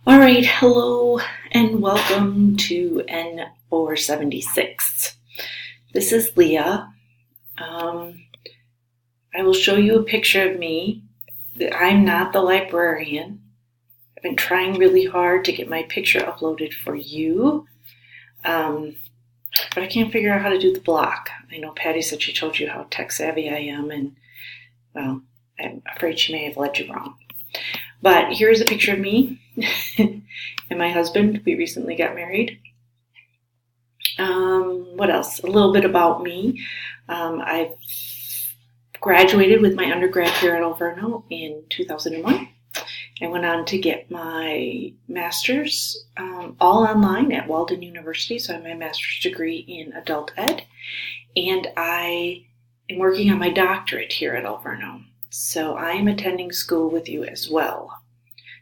All right, hello and welcome to N476. This is Leah. I will show you a picture of me. I'm not the librarian. I've been trying really hard to get my picture uploaded for you, but I can't figure out how to do the block. I know Patty said she told you how tech savvy I am, and well, I'm afraid she may have led you wrong. But here's a picture of me and my husband. We recently got married. What else? A little bit about me. I've graduated with my undergrad here at Alverno in 2001. I went on to get my master's all online at Walden University. So I have my master's degree in adult ed. And I am working on my doctorate here at Alverno. So I am attending school with you as well.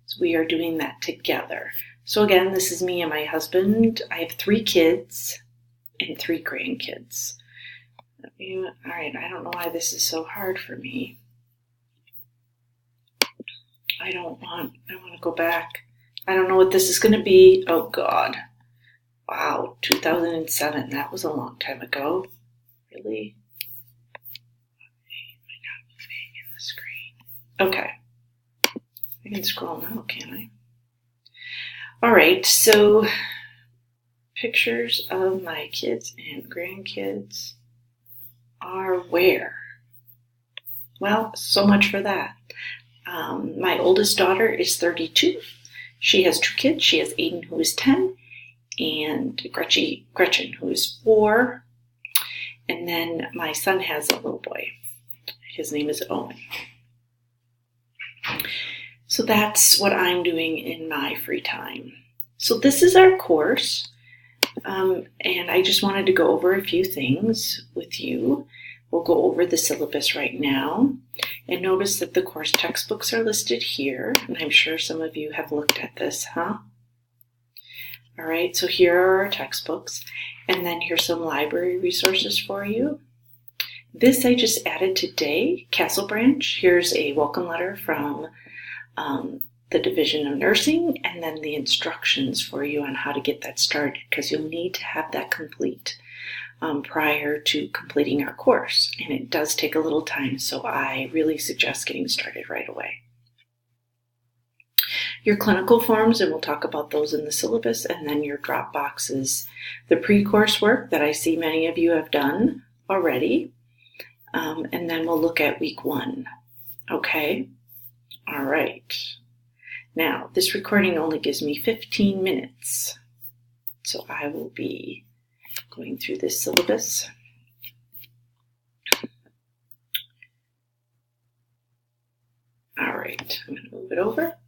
So we are doing that together. So again, this is me and my husband. I have 3 kids and 3 grandkids. All right, I don't know why this is so hard for me. I want to go back. I don't know what this is going to be. Oh God. Wow, 2007. That was a long time ago. Really? Okay. I can scroll now, can't I? All right, so pictures of my kids and grandkids are where? Well, so much for that. My oldest daughter is 32. She has 2 kids. She has Aiden, who is 10, and Gretchen, who is 4. And then my son has a little boy. His name is Owen. So that's what I'm doing in my free time. So this is our course, and I just wanted to go over a few things with you. We'll go over the syllabus right now, and notice that the course textbooks are listed here, and I'm sure some of you have looked at this, huh? All right, so here are our textbooks, and then here's some library resources for you. This I just added today, Castle Branch. Here's a welcome letter from the Division of Nursing, and then the instructions for you on how to get that started, because you'll need to have that complete prior to completing our course, and it does take a little time, so I really suggest getting started right away. Your clinical forms, and we'll talk about those in the syllabus, and then your drop boxes, the pre-course work that I see many of you have done already, and then we'll look at week 1. Okay? All right. Now, this recording only gives me 15 minutes, so I will be going through this syllabus. All right, I'm going to move it over.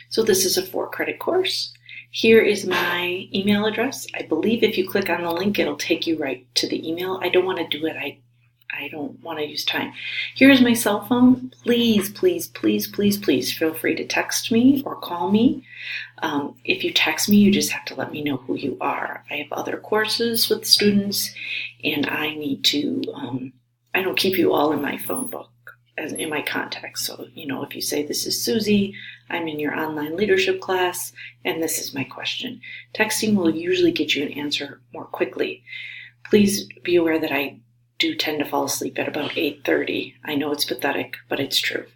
So this is a 4-credit course. Here is my email address. I believe if you click on the link, it'll take you right to the email. I don't want to do it. I don't want to use time. Here's my cell phone. Please, please, please, please, please feel free to text me or call me. If you text me, you just have to let me know who you are. I have other courses with students, and I need to, I don't keep you all in my phone book, as in my contacts. So, if you say, this is Susie, I'm in your online leadership class, and this is my question. Texting will usually get you an answer more quickly. Please be aware that I do tend to fall asleep at about 8:30. I know it's pathetic, but it's true.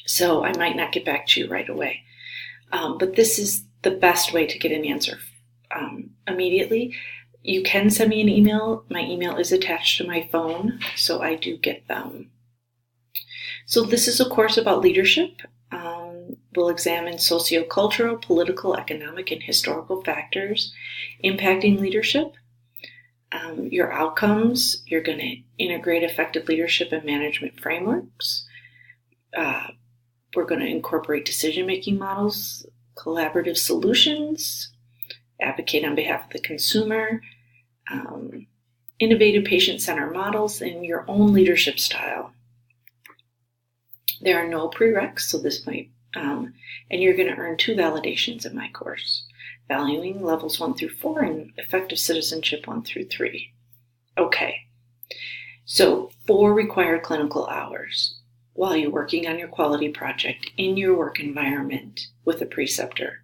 So I might not get back to you right away. But this is the best way to get an answer immediately. You can send me an email. My email is attached to my phone, so I do get them. So this is a course about leadership. We'll examine sociocultural, political, economic, and historical factors impacting leadership. Your outcomes, you're going to integrate effective leadership and management frameworks. We're going to incorporate decision-making models, collaborative solutions, advocate on behalf of the consumer, innovative patient-centered models, and your own leadership style. There are no prereqs, so this might, and you're going to earn 2 validations in my course. Valuing levels 1 through 4 and effective citizenship 1 through 3. Okay, so 4 required clinical hours. while you're working on your quality project in your work environment with a preceptor.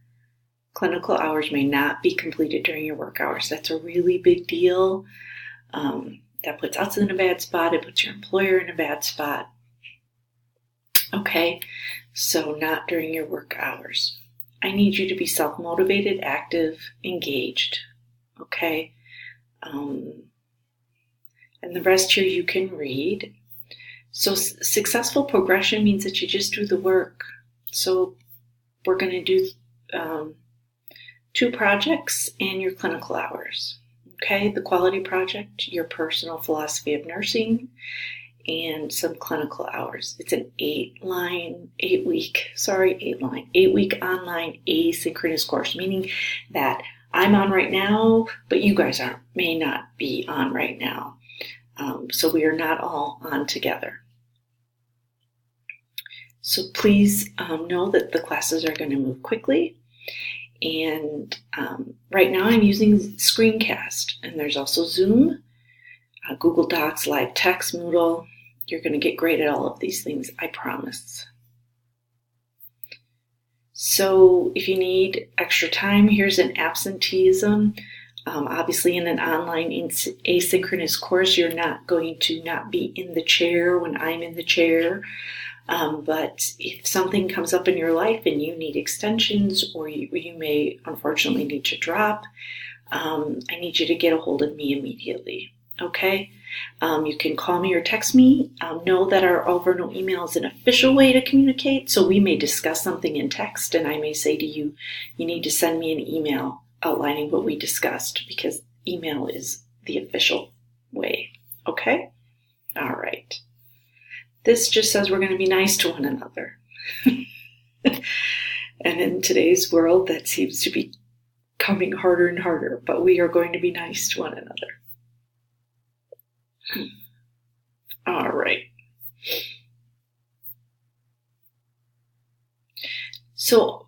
Clinical hours may not be completed during your work hours. That's a really big deal. That puts us in a bad spot. It puts your employer in a bad spot. Okay, so not during your work hours. I need you to be self-motivated, active, engaged. Okay, and the rest here you can read. So successful progression means that you just do the work. So we're going to do 2 projects and your clinical hours. Okay, the quality project, your personal philosophy of nursing, and some clinical hours. It's an 8-week online asynchronous course, meaning that I'm on right now, but you guys may not be on right now. So we are not all on together. So please know that the classes are going to move quickly. And right now I'm using Screencast, and there's also Zoom, Google Docs, Live Text, Moodle. You're going to get great at all of these things, I promise. So if you need extra time, here's an absenteeism. Obviously in an online asynchronous course, you're not going to not be in the chair when I'm in the chair. But if something comes up in your life and you need extensions, or you may unfortunately need to drop, I need you to get a hold of me immediately. Okay? You can call me or text me. Know that our Alverno email is an official way to communicate. So we may discuss something in text, and I may say to you, you need to send me an email outlining what we discussed, because email is the official way. Okay? All right. This just says we're going to be nice to one another. And in today's world, that seems to be coming harder and harder, but we are going to be nice to one another. All right. So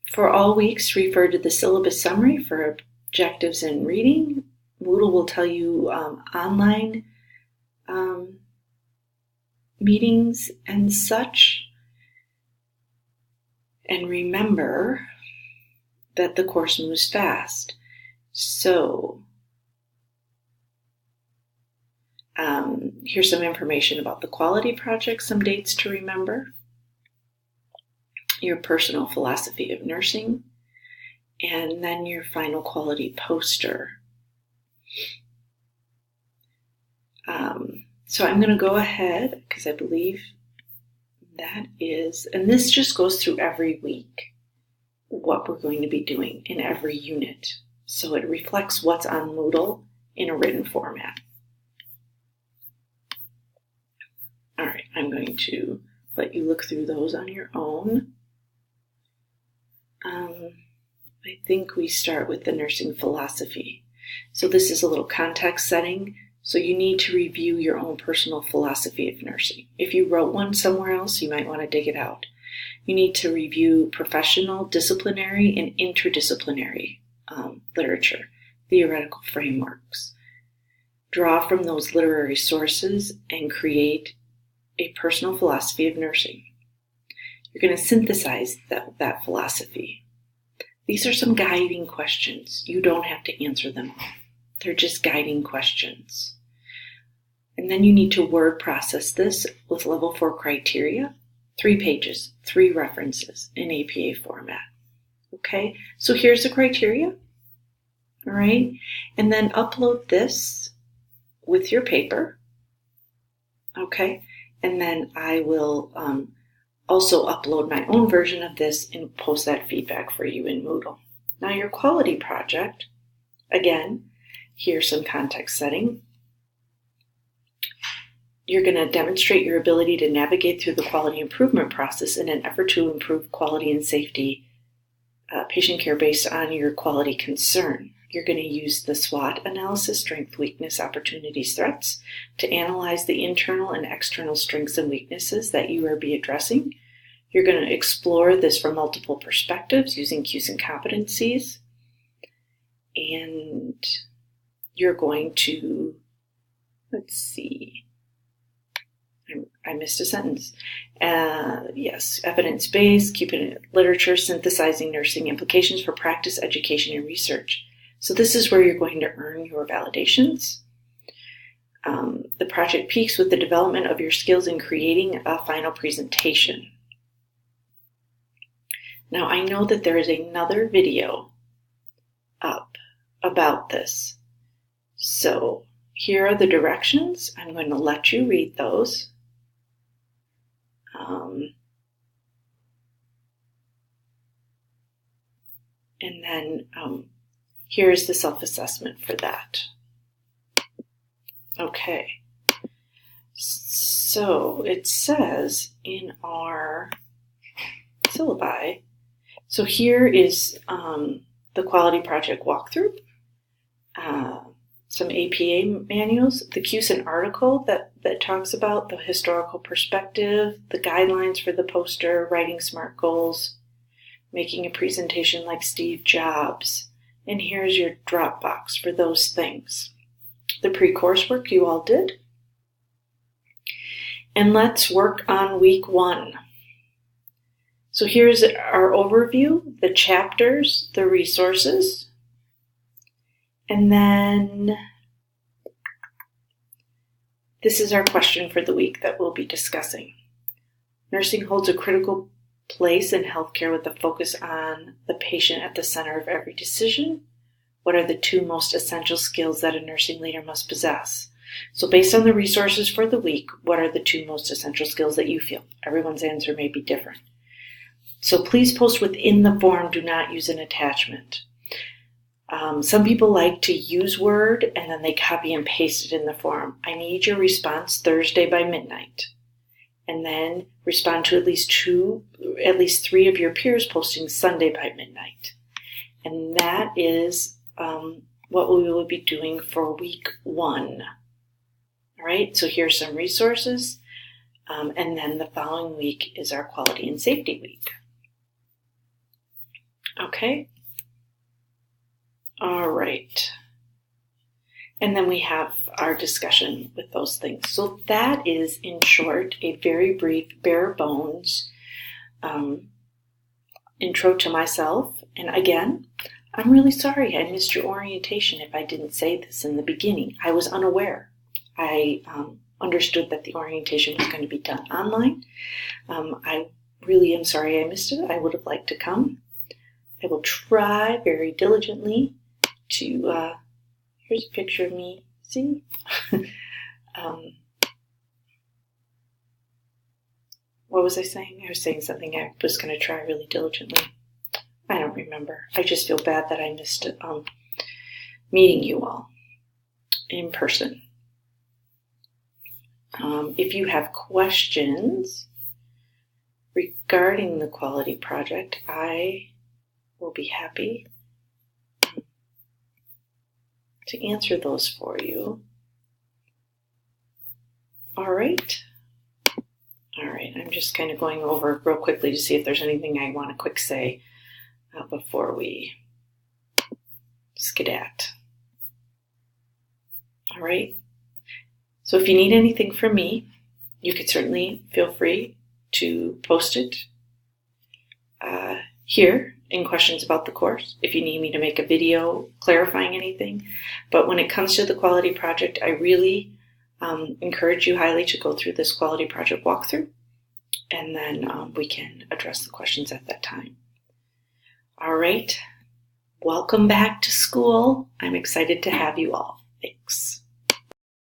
for all weeks, refer to the syllabus summary for objectives and reading. Moodle will tell you online meetings and such. And remember that the course moves fast. So here's some information about the quality project, some dates to remember, your personal philosophy of nursing, and then your final quality poster. So I'm going to go ahead, because I believe that is, and this just goes through every week, what we're going to be doing in every unit. So it reflects what's on Moodle in a written format. All right, I'm going to let you look through those on your own. I think we start with the nursing philosophy. So this is a little context setting. So you need to review your own personal philosophy of nursing. If you wrote one somewhere else, you might want to dig it out. You need to review professional, disciplinary, and interdisciplinary literature, theoretical frameworks. Draw from those literary sources and create a personal philosophy of nursing. You're going to synthesize that philosophy. These are some guiding questions. You don't have to answer them all. They're just guiding questions. And then you need to word process this with level 4 criteria, 3 pages, 3 references in APA format. Okay, so here's the criteria. All right, and then upload this with your paper. Okay, and then I will also upload my own version of this and post that feedback for you in Moodle. Now your quality project, again, here's some context setting. You're going to demonstrate your ability to navigate through the quality improvement process in an effort to improve quality and safety patient care based on your quality concern. You're going to use the SWOT analysis, strength, weakness, opportunities, threats, to analyze the internal and external strengths and weaknesses that you are addressing. You're going to explore this from multiple perspectives using cues and competencies. And you're going to, let's see, I missed a sentence. Yes, evidence-based, keeping it literature, synthesizing nursing implications for practice, education, and research. So this is where you're going to earn your validations. The project peaks with the development of your skills in creating a final presentation. Now, I know that there is another video up about this. So here are the directions. I'm going to let you read those. And then here's the self-assessment for that. Okay. So it says in our syllabi, so here is the quality project walkthrough, some APA manuals, the CUSIN article that talks about the historical perspective, the guidelines for the poster, writing SMART goals, making a presentation like Steve Jobs, and here's your Dropbox for those things. The pre-coursework you all did. And let's work on week 1. So here's our overview, the chapters, the resources, and then this is our question for the week that we'll be discussing. Nursing holds a critical place in healthcare with a focus on the patient at the center of every decision. What are the 2 most essential skills that a nursing leader must possess? So based on the resources for the week, what are the 2 most essential skills that you feel? Everyone's answer may be different. So please post within the form, do not use an attachment. Some people like to use Word and then they copy and paste it in the form. I need your response Thursday by midnight. And then respond to at least 3 of your peers posting Sunday by midnight. And that is what we will be doing for week 1. All right, so here's some resources. And then the following week is our quality and safety week. Okay. All right. And then we have our discussion with those things. So that is, in short, a very brief, bare bones intro to myself. And again, I'm really sorry I missed your orientation if I didn't say this in the beginning. I was unaware. I understood that the orientation was going to be done online. I really am sorry I missed it. I would have liked to come. I will try very diligently to, here's a picture of me, see? What was I saying? I was saying something I was going to try really diligently. I don't remember. I just feel bad that I missed meeting you all in person. If you have questions regarding the quality project, I will be happy to answer those for you. All right. All right. I'm just kind of going over real quickly to see if there's anything I want to quick say before we skedat. All right. So if you need anything from me, you could certainly feel free to post it here in questions about the course, if you need me to make a video clarifying anything. But when it comes to the quality project, I really encourage you highly to go through this quality project walkthrough, and then we can address the questions at that time. All right. Welcome back to school. I'm excited to have you all. Thanks.